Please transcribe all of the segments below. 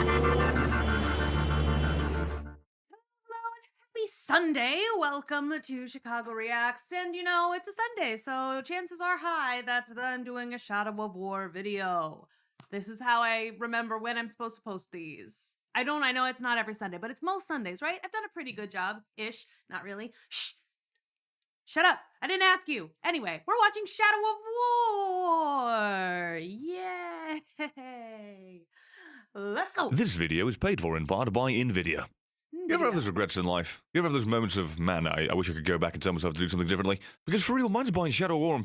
Happy Sunday. Welcome to Chicago Reacts. And you know, it's a Sunday, so chances are high that I'm doing a Shadow of War video. This is how I remember when I'm supposed to post these. I know it's not every Sunday, but it's most Sundays, right? I've done a pretty good job-ish. Not really. Shh. Shut up. I didn't ask you. Anyway, we're watching Shadow of War. Yay. Let's go. This video is paid for in part by NVIDIA. You ever have those regrets in life? You ever have those moments of, man, I wish I could go back and tell myself to do something differently? Because for real, mine's buying Shadow of War on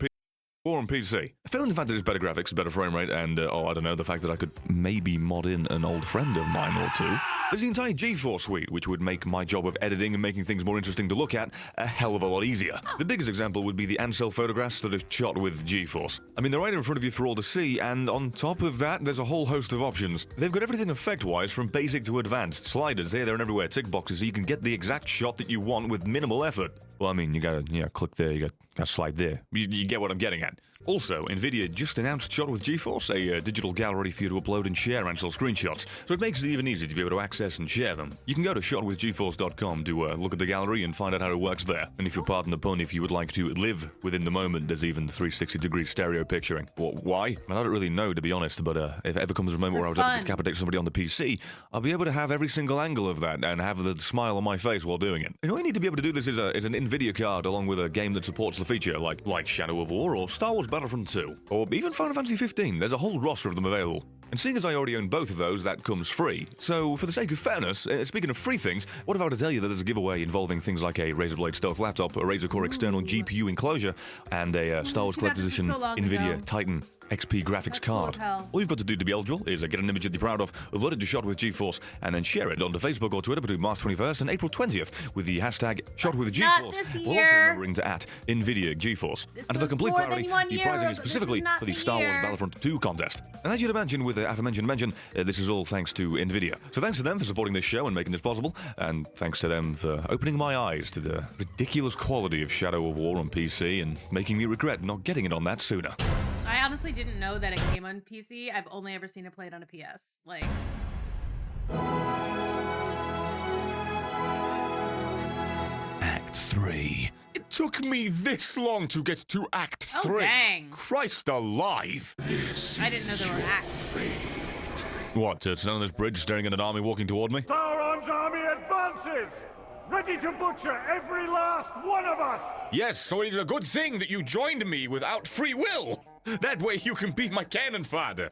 PC. Failing the fact that it's better graphics, better frame rate, and, I don't know, the fact that I could maybe mod in an old friend of mine or two. There's the entire GeForce suite, which would make my job of editing and making things more interesting to look at a hell of a lot easier. The biggest example would be the Ansel photographs that are shot with GeForce. I mean, they're right in front of you for all to see, and on top of that, there's a whole host of options. They've got everything effect-wise from basic to advanced. Sliders here, there, and everywhere, tick boxes, so you can get the exact shot that you want with minimal effort. Well, I mean, you gotta, click there, you gotta slide there. You get what I'm getting at. Also, NVIDIA just announced Shot with GeForce, a digital gallery for you to upload and share Ansel screenshots, so it makes it even easier to be able to access and share them. You can go to shotwithgeforce.com to look at the gallery and find out how it works there. And if you'll pardon the pun, if you would like to live within the moment, there's even 360-degree stereo picturing. Why? I don't really know, to be honest, but if it ever comes a moment where I was able to decapitate somebody on the PC, I'll be able to have every single angle of that and have the smile on my face while doing it. And all you need to be able to do this is an NVIDIA card along with a game that supports the feature, like Shadow of War or Star Wars Battlefront 2, or even Final Fantasy 15. There's a whole roster of them available. And seeing as I already own both of those, that comes free. So, for the sake of fairness, speaking of free things, what if I were to tell you that there's a giveaway involving things like a Razer Blade Stealth laptop, a Razer Core external GPU enclosure, and a Star Wars Collector's Edition NVIDIA Titan XP graphics card. All you've got to do to be eligible is get an image that you're proud of, upload it to Shot with GeForce, and then share it onto Facebook or Twitter between March 21st and April 20th with the hashtag Shot with GeForce. While also remembering to @NVIDIA GeForce. And for complete clarity, the prizing is specifically for the Star Wars Battlefront 2 contest. And as you'd imagine with the aforementioned mention, this is all thanks to NVIDIA. So thanks to them for supporting this show and making this possible, and thanks to them for opening my eyes to the ridiculous quality of Shadow of War on PC and making me regret not getting it on that sooner. I honestly didn't know that it came on PC. I've only ever seen it played on a PS. Like... Act 3. It took me this long to get to Act 3. Oh, dang. Christ alive. I didn't know there were acts. What, to stand on this bridge staring at an army walking toward me? Sauron's army advances! Ready to butcher every last one of us! Yes, so it is a good thing that you joined me without free will. That way you can be my cannon fodder.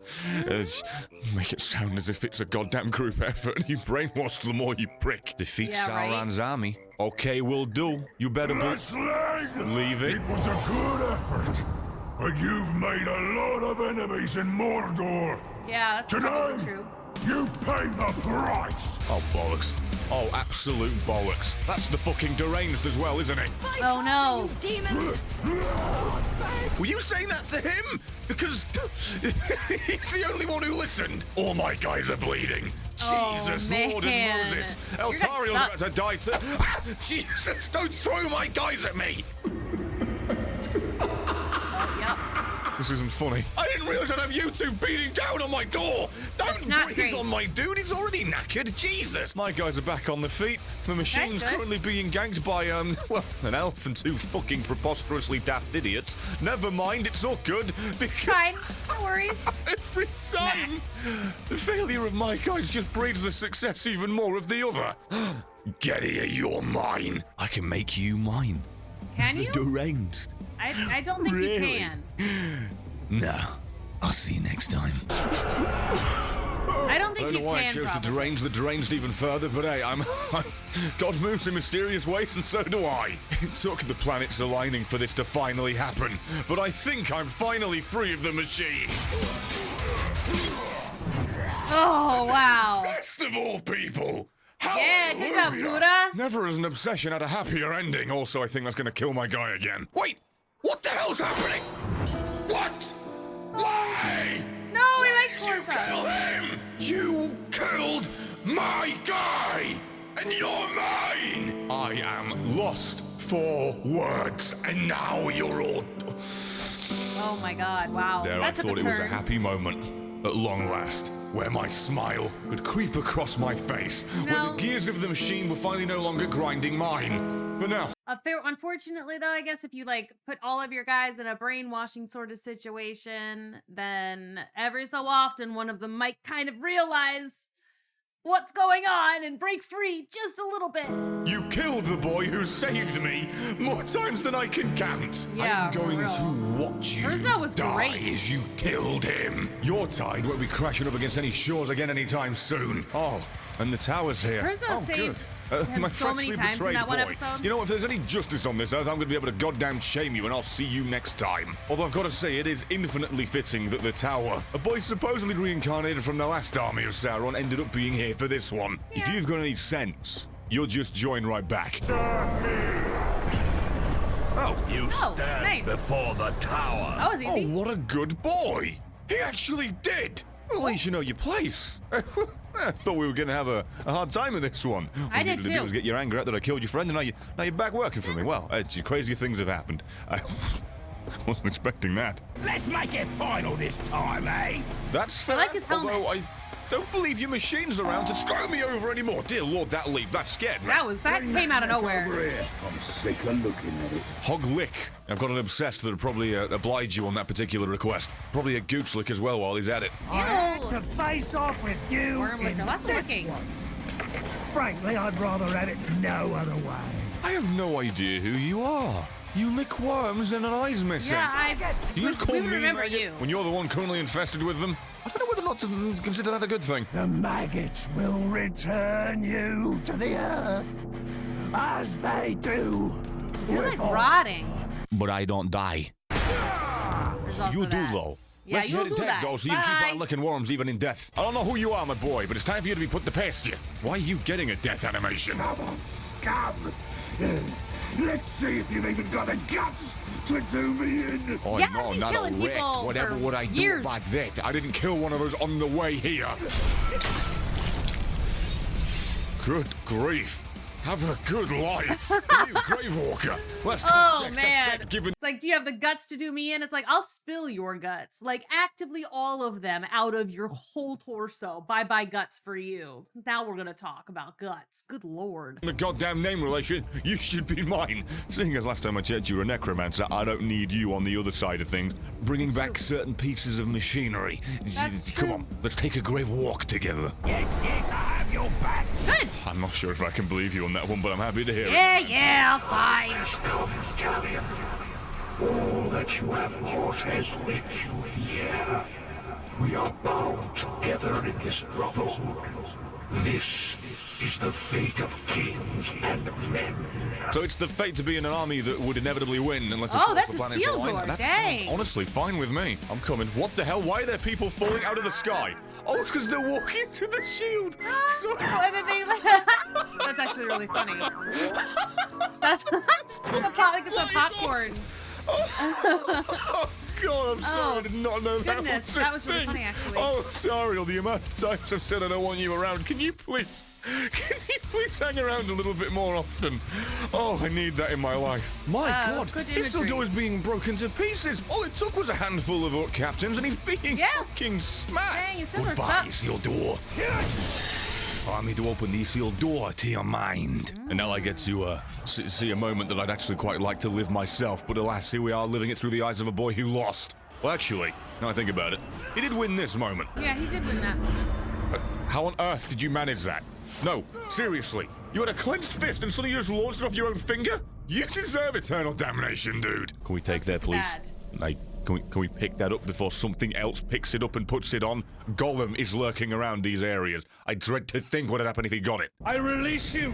Make it sound as if it's a goddamn group effort. You brainwashed them all, you prick. Defeat Sauron's army. Okay, will do. You better leave it. It was a good effort, but you've made a lot of enemies in Mordor. Yeah, that's probably true. You pay the price! Oh, bollocks. Oh, absolute bollocks. That's the fucking deranged as well, isn't it? Oh, no. Demons! Were you saying that to him? Because he's the only one who listened. All my guys are bleeding. Jesus, Lord and Moses. Eltarion's about to die too. Jesus, don't throw my guys at me. This isn't funny. I didn't realize I'd have you two beating down on my door. Don't breathe on my dude. He's already knackered. Jesus. My guys are back on the feet. The machine's currently being ganked by, well, an elf and two fucking preposterously daft idiots. Never mind. It's all good because... Fine. No worries. Every time, the failure of my guys just breeds the success even more of the other. Get here. You're mine. I can make you mine. Can you? Deranged. I don't think you can. No. I'll see you next time. I don't think you can. I don't know why I chose to derange the deranged even further, but hey, God moves in mysterious ways, and so do I. It took the planets aligning for this to finally happen, but I think I'm finally free of the machine. Oh, wow. Best of all people. Yeah, good job, Buddha. Never as an obsession had a happier ending. Also, I think that's gonna kill my guy again. Wait! What the hell's happening? What? Why? No, he likes Forza. You kill him! You killed my guy! And you're mine! I am lost for words, and now you're all... Oh my god, wow. There, I thought it was a happy moment. At long last, where my smile could creep across my face, where the gears of the machine were finally no longer grinding mine. But now, unfortunately, though, I guess if you like put all of your guys in a brainwashing sort of situation, then every so often one of them might kind of realize what's going on and break free just a little bit. you killed the boy who saved me more times than I can count. Yeah, I'm going for real. to watch you Urza was die great. as you killed him. Your tide won't be crashing up against any shores again anytime soon. Oh, and the tower's here. Urza saved him so many times in that one episode. You know, if there's any justice on this earth, I'm going to be able to goddamn shame you, and I'll see you next time. Although I've got to say, it is infinitely fitting that the tower, a boy supposedly reincarnated from the last army of Sauron, ended up being here for this one. Yeah. If you've got any sense, you'll just join right back. Oh, You stand nice. before the tower. That was easy. Oh, what a good boy! He actually did! Well, at least you know your place. I thought we were going to have a hard time with this one. I All you did needed to do too. was get your anger out that I killed your friend, and now you're back working for me. Well, crazy things have happened. I wasn't expecting that. Let's make it final this time, eh? That's fair. like his helmet. Although I don't believe your machine's around to screw me over anymore. Dear Lord, that leap, that scared me. That came out of nowhere. Here. I'm sick of looking at it. Hog lick. I've got an obsessed that'll probably oblige you on that particular request. Probably a gooch lick as well while he's at it. I had Ew. to face off with you. Worm licker, in lots of this licking. one. Frankly, I'd rather have it no other way. I have no idea who you are. You lick worms and an eye's missing. Yeah, Do you just call we me remember maggot you. when you're the one currently infested with them? I don't know whether or not to consider that a good thing. The maggots will return you to the earth, as they do. You're with like all- rotting. But I don't die. There's also You do, that. though. Yeah, Let's you'll get it do dead, that. though, so you can keep Bye. on licking worms even in death. I don't know who you are, my boy, but it's time for you to be put to pasture. Why are you getting a death animation? Come on, scum. Let's see if you've even got the guts to do me in. Oh, Yeah, no, I've been not a killing wreck. people Whatever for would I years. do about that? I didn't kill one of those on the way here. Good grief. Have a good life. You Gravewalker. Let's Oh, talk man. given It's like, do you have the guts to do me in? It's like, I'll spill your guts. Like, actively all of them out of your whole torso. Bye-bye guts for you. Now we're gonna talk about guts. Good lord. the goddamn name relation, you should be mine. Seeing as last time I checked you were a necromancer, I don't need you on the other side of things. Bringing That's back true. certain pieces of machinery. That's Come true. on, let's take a grave walk together. Yes, I have your back. Good. I'm not sure if I can believe you on that one, but I'm happy to hear it. Yeah, fine. Comes, Julian. All that you have wrought has led you here. We are bound together in this brotherhood. This is the fate of kings and men. So it's the fate to be in an army that would inevitably win unless Oh, the that's a planets seal align. door, That dang. sounds honestly fine with me. I'm coming. What the hell? Why are there people falling out of the sky? Oh, it's because they're walking to the shield. Sorry. Oh, and then that's actually really funny. That's like it's a popcorn. Oh, God, I'm sorry. Oh, I did not know that goodness, was a that was really thing. funny, actually. Oh, Tariel, the amount of times I've said I don't want you around. Can you please hang around a little bit more often? Oh, I need that in my life. My that's God, good his imagery. door is being broken to pieces. All it took was a handful of orc captains, and he's being Yeah. fucking smashed. Dang, Isildur Goodbye, sucks. sealed door. Allow me to open the sealed door to your mind. And now I get to see a moment that I'd actually quite like to live myself, but alas, here we are living it through the eyes of a boy who lost. Well, actually, now I think about it, he did win this moment. Yeah, he did win that. How on earth did you manage that? No, seriously, you had a clenched fist and suddenly you just launched it off your own finger? You deserve eternal damnation, dude. Can we take that, That's please? bad. Like, can we pick that up before something else picks it up and puts it on? Gollum is lurking around these areas. I dread to think what would happen if he got it. I release you.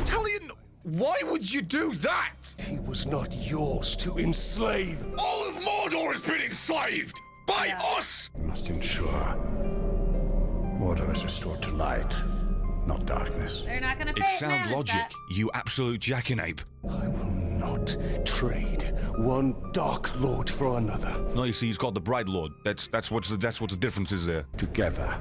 Talion, why would you do that? He was not yours to enslave. All of Mordor has been enslaved by us! We must ensure order is restored to light, not darkness. They're not gonna It's pay sound manage logic, that. you absolute jackanape. I will not trade one Dark Lord for another. No, you see, he's called the Bride Lord. That's what the difference is there. Together,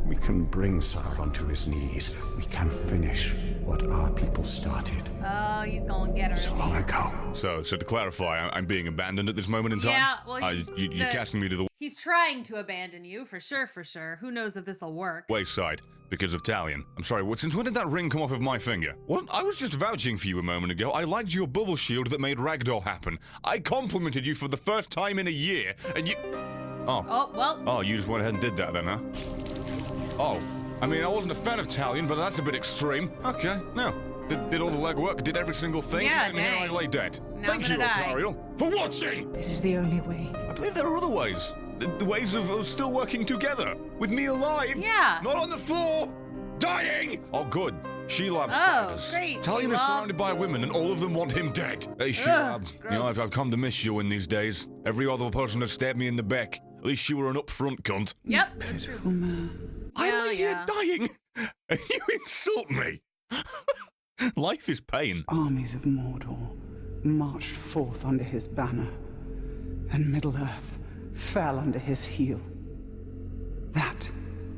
We can bring Sauron to his knees. We can finish what our people started Oh, he's gonna get her. so long ago. So to clarify, I'm being abandoned at this moment in time? Yeah, well, he's you're casting me to the He's trying to abandon you, for sure, for sure. Who knows if this'll work? wayside because of Talion. I'm sorry, since when did that ring come off of my finger? I was just vouching for you a moment ago. I liked your bubble shield that made Ragdoll happen. I complimented you for the first time in a year, and you... Oh, well. Oh, you just went ahead and did that then, huh? Oh, I mean, I wasn't a fan of Talion, but that's a bit extreme. Okay, no. Did all the legwork, did every single thing, Yeah, and here I dang. lay dead. Now Thank I'm you, gonna die. Otariel, for watching! This is the only way. I believe there are other ways. The ways of still working together. With me alive. Yeah. Not on the floor. Dying. Oh, good. Shelob Oh, spiders. great, Talion is Shelob. surrounded by women, and all of them want him dead. Hey, Shelob. You know, gross. I've come to miss you in these days. Every other person has stabbed me in the back. At least you were an upfront cunt. Yep, that's true. Oh, man. I Yeah, lay here yeah. dying, and you insult me. Life is pain. Armies of Mordor marched forth under his banner, and Middle-earth fell under his heel. That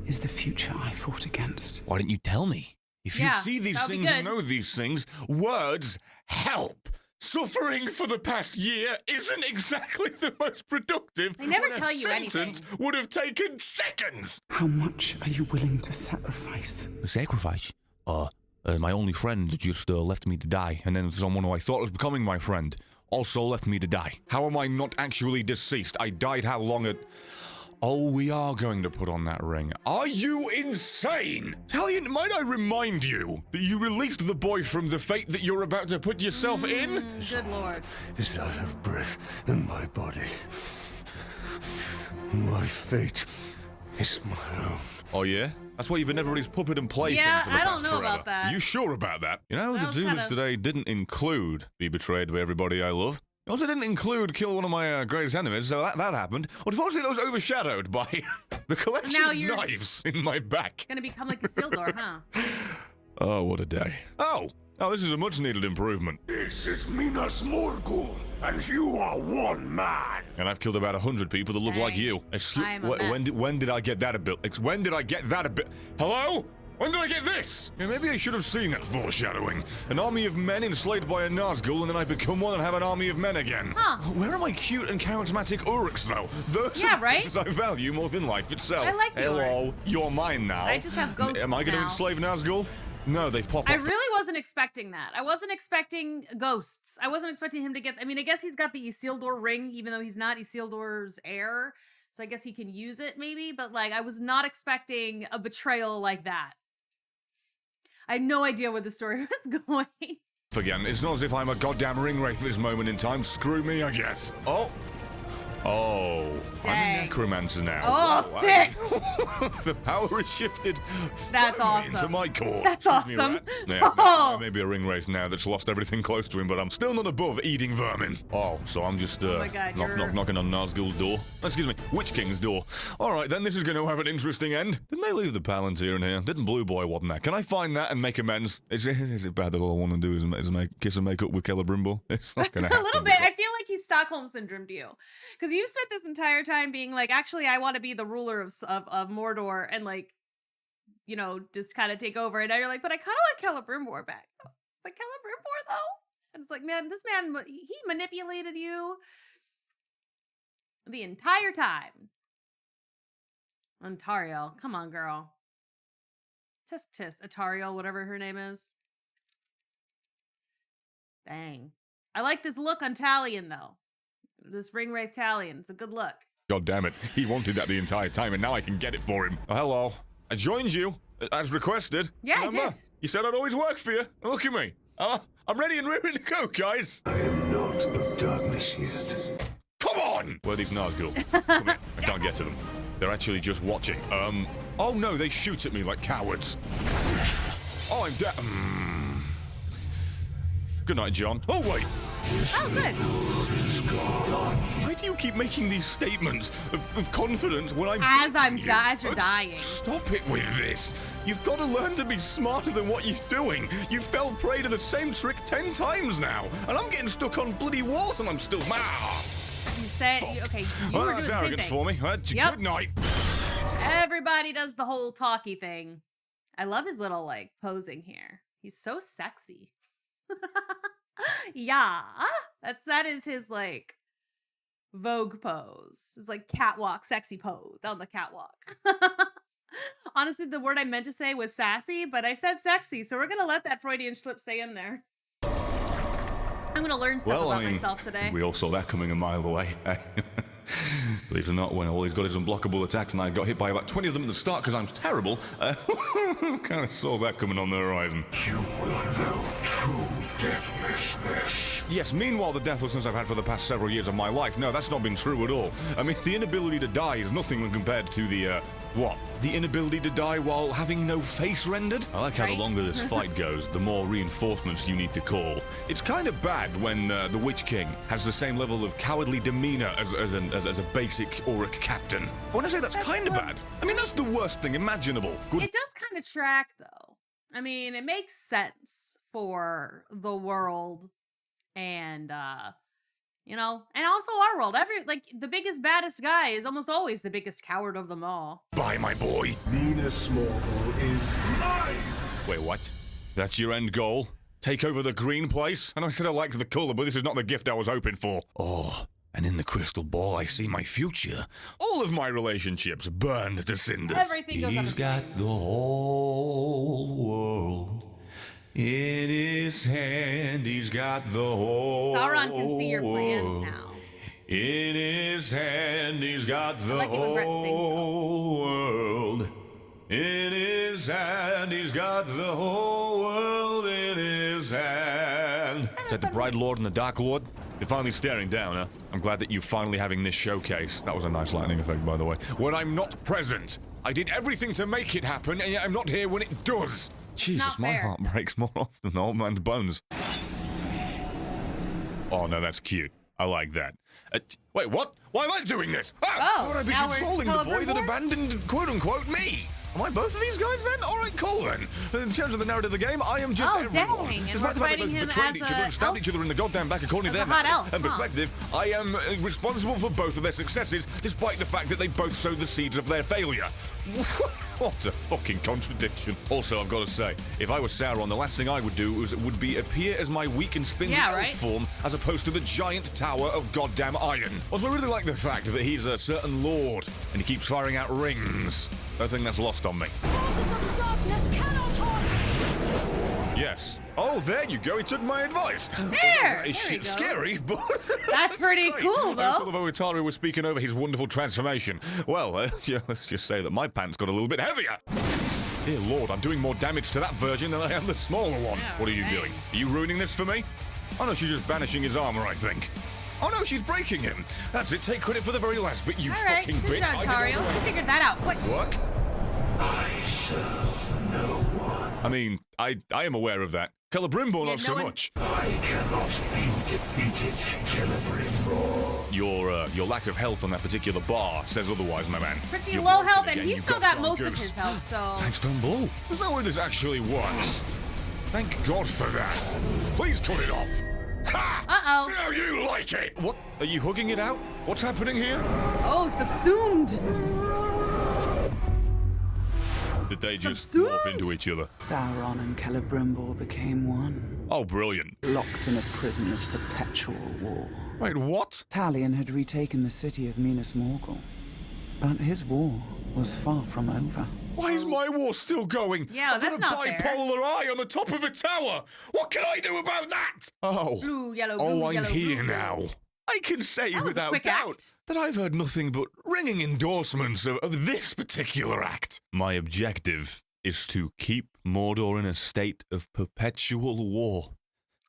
is the future I fought against. Why didn't you tell me? If you Yeah, see these that would be things and good. know these things, words help. Suffering for the past year isn't exactly the most productive. They never when tell a you sentence anything. would have taken seconds. How much are you willing to sacrifice? A sacrifice? My only friend just left me to die, and then someone who I thought was becoming my friend also left me to die. How am I not actually deceased? I died how long at... Oh, we are going to put on that ring. Are you insane? Talion, might I remind you that you released the boy from the fate that you're about to put yourself in? Good lord. As I have breath in my body, my fate is my own. Oh, yeah? That's why you've been everybody's puppet and plaything Yeah, for the I past don't know forever. about that. You sure about that? You know, That the was do kind list of- today didn't include be betrayed by everybody I love. It also didn't include kill one of my greatest enemies, so that happened. Unfortunately, that was overshadowed by the collection Now of you're- knives in my back. Gonna become like Isildur, huh? Oh, what a day. Oh, this is a much-needed improvement. This is Minas Morgul, and you are one man. And I've killed about 100 people that look like Dang. you. I'm a mess. When did I get that ability? When did I get that ability? Hello? When did I get this? Yeah, maybe I should have seen that foreshadowing. An army of men enslaved by a Nazgul, and then I become one and have an army of men again. Huh. Where are my cute and charismatic Uruks, though? Those Yeah, are right? things I value more than life itself. I like the Hello, Uruks. you're mine now. I just have ghosts Am I going to now. enslave Nazgul? No, they pop up. I really wasn't expecting that. I wasn't expecting ghosts. I wasn't expecting him to get... I mean, I guess he's got the Isildur ring, even though he's not Isildur's heir. So I guess he can use it, maybe. But, like, I was not expecting a betrayal like that. I had no idea where the story was going. Again, it's not as if I'm a goddamn ring wraith at this moment in time. Screw me, I guess. Oh, I'm Dang. a necromancer now. Oh, Wow. sick! The power has shifted. That's firmly awesome. Into my core. That's Excuse me, awesome. rat. Yeah, Oh. I may be a ring wraith now that's lost everything close to him, but I'm still not above eating vermin. Oh, so I'm just my God, you're- knocking on Nazgul's door. Excuse me, Witch King's door. All right, then this is going to have an interesting end. Didn't they leave the Palantir in here? Didn't Blue Boy want that? Can I find that and make amends? Is it bad that all I want to do is make kiss and make up with Celebrimbor? It's not going to A happen. little bit. I feel like he's Stockholm syndromed you, because you spent this entire time being like, actually, I want to be the ruler of Mordor and, like, you know, just kind of take over. And now you're like, but I kind of want Celebrimbor back. But Celebrimbor though, and it's like, man, this man, he manipulated you the entire time. Antariel, come on, girl. Tisk tisk, Atariel, whatever her name is. Dang. I like this look on Talion, though. This ring wraith Talion. It's a good look. God damn it. He wanted that the entire time, and now I can get it for him. Oh, hello. I joined you, as requested. Yeah, I Remember? did. You said I'd always work for you. Look at me. I'm ready and raring to go, guys. I am not of darkness yet. Come on! Where are these Nazgul? Come here. I can't get to them. They're actually just watching. Oh no, they shoot at me like cowards. Oh, I'm dead. Good night, John. Oh, wait. Oh, good. Why do you keep making these statements of confidence when I'm As beating you? as you're dying. Stop it with this. You've got to learn to be smarter than what you're doing. You fell prey to the same trick 10 times now, and I'm getting stuck on bloody walls and I'm still... You said, okay, you Well, were that's doing the same arrogance thing. for me. Yep. Good night. Everybody does the whole talky thing. I love his little, like, posing here. He's so sexy. Yeah. That is his, like, Vogue pose. It's like catwalk, sexy pose on the catwalk. Honestly, the word I meant to say was sassy, but I said sexy, so we're gonna let that Freudian slip stay in there. I'm gonna learn stuff about myself today. We all saw that coming a mile away. Believe it or not, when all he's got is unblockable attacks and I got hit by about 20 of them at the start because I'm terrible, kind of saw that coming on the horizon. You will know true deathlessness. Yes, meanwhile, the deathlessness I've had for the past several years of my life, no, that's not been true at all. I mean, the inability to die is nothing when compared to the, what? The inability to die while having no face rendered? I like how the longer this fight goes, the more reinforcements you need to call. It's kind of bad when the Witch King has the same level of cowardly demeanor as a basic Auric captain. When I say that's kind of bad, I mean, that's the worst thing imaginable. Good. It does kind of track, though. I mean, it makes sense for the world and, you know, and also our world. The biggest, baddest guy is almost always the biggest coward of them all. Bye, my boy. Minas Morgul is mine. Wait, what? That's your end goal? Take over the green place? I know I said I liked the color, but this is not the gift I was hoping for. Oh, and in the crystal ball, I see my future. All of my relationships burned to cinders. Everything goes up in He's got flames. the whole world in his hand. He's got the whole Sauron can see your plans world now. in his hand. He's got the like it when Brett sings, though. whole world in his hand. He's got the whole world in his hand. Is that the Bright Lord and the Dark Lord? You're finally staring down, huh? I'm glad that you're finally having this showcase. That was a nice lightning effect, by the way. When I'm not present, I did everything to make it happen, and yet I'm not here when it does. Jesus, my heart breaks more often than old man's bones. Oh, no, that's cute. I like that. Wait, what? Why am I doing this? Oh, would I be now we're consoling the boy that Celebrimbor? abandoned, quote-unquote, me? Am I both of these guys then? All right, cool then. In terms of the narrative of the game, I am just everyone. Dang, and Despite we're the fact that fighting both him betrayed as each other and stabbed each other in the goddamn back according to as their a hot narrative elf, and huh? perspective, I am responsible for both of their successes, despite the fact that they both sowed the seeds of their failure. What a fucking contradiction. Also, I've got to say, if I were Sauron, the last thing I would do would be appear as my weak and spindly elf form, as opposed to the giant tower of goddamn iron. Also, I really like the fact that he's a certain lord, and he keeps firing out rings. I don't think that's lost on me. Forces of darkness cannot harm. Yes. Oh, there you go. He took my advice. There he Shit goes. scary, but That's pretty great. cool, though. I thought Otaru was speaking over his wonderful transformation. Well, let's just say that my pants got a little bit heavier. Dear Lord, I'm doing more damage to that version than I am the smaller one. Yeah, What are you dang. doing? Are you ruining this for me? Oh no, she's just banishing his armor, I think. Oh no, she's breaking him. That's it. Take credit for the very last bit, you All right, fucking good bitch. job, Tario. She figured that out quick. What? I serve no one. I mean, I am aware of that. Celebrimbor, Yeah, not so no one- much. I cannot be defeated, Celebrimbor. Your lack of health on that particular bar says otherwise, my man. Pretty You're low broken health, and again, he's you've still got strong most of goose. his health, so... Thanks, Stone Bull. There's no way this actually works. Thank God for that. Please cut it off. Ha! Uh-oh. See how you like it. What? Are you hugging it out? What's happening here? Oh, subsumed. Did they just Subsumed? morph into each other? Sauron and Celebrimbor became one, Oh, brilliant. locked in a prison of perpetual war. Wait, what? Talion had retaken the city of Minas Morgul, but his war was far from over. Why is my war still going? Yeah, I've that's got not a fair. bipolar eye on the top of a tower. What can I do about that? Oh. Blue, yellow, Oh, blue, I'm yellow, here blue. now. I can say That was a without quick doubt act. that I've heard nothing but ringing endorsements of this particular act. My objective is to keep Mordor in a state of perpetual war.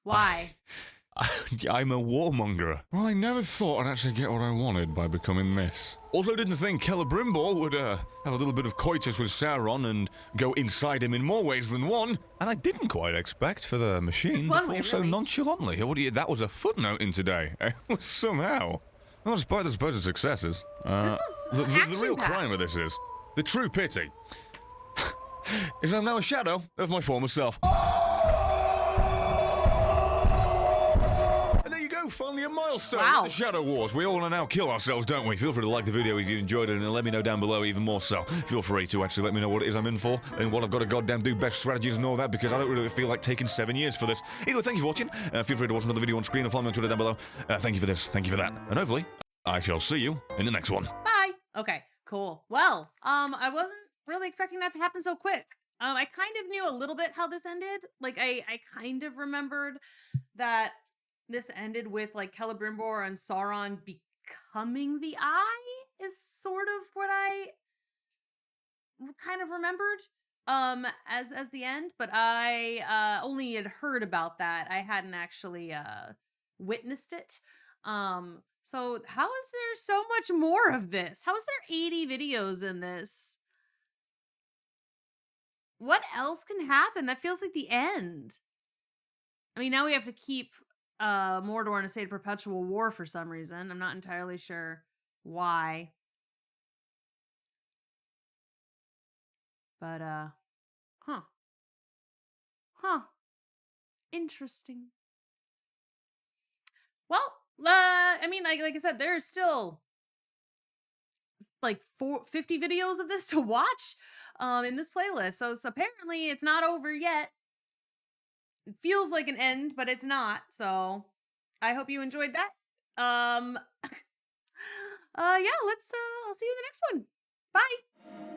Why? I'm a warmonger. Well, I never thought I'd actually get what I wanted by becoming this. Also didn't think Celebrimbor would have a little bit of coitus with Sauron and go inside him in more ways than one. And I didn't quite expect for the machine Just to one fall way, so really. nonchalantly. That was a footnote in today. Somehow. Well, despite the supposed successes. This is the real action-packed. crime of this is, the true pity, is I'm now a shadow of my former self. And there you go, go! Finally a milestone! Wow. The Shadow Wars. We all want to now kill ourselves, don't we? Feel free to like the video if you enjoyed it, and let me know down below even more so. Feel free to actually let me know what it is I'm in for, and what I've got to goddamn do, best strategies and all that, because I don't really feel like taking 7 years for this. Either way, thank you for watching. Feel free to watch another video on screen or follow me on Twitter down below. Thank you for this, thank you for that. And hopefully, I shall see you in the next one. Bye. Okay, cool. Well, I wasn't really expecting that to happen so quick. I kind of knew a little bit how this ended. Like, I kind of remembered that this ended with, like, Celebrimbor and Sauron becoming the Eye is sort of what I kind of remembered as the end, but I only had heard about that. I hadn't actually witnessed it. So how is there so much more of this? How is there 80 videos in this? What else can happen? That feels like the end. I mean, now we have to keep Mordor in a state of perpetual war for some reason. I'm not entirely sure why. But, Huh. Interesting. Well, I mean, like I said, there's still like 50 videos of this to watch in this playlist. So apparently it's not over yet. It feels like an end, but it's not. So I hope you enjoyed that. Yeah, I'll see you in the next one. Bye.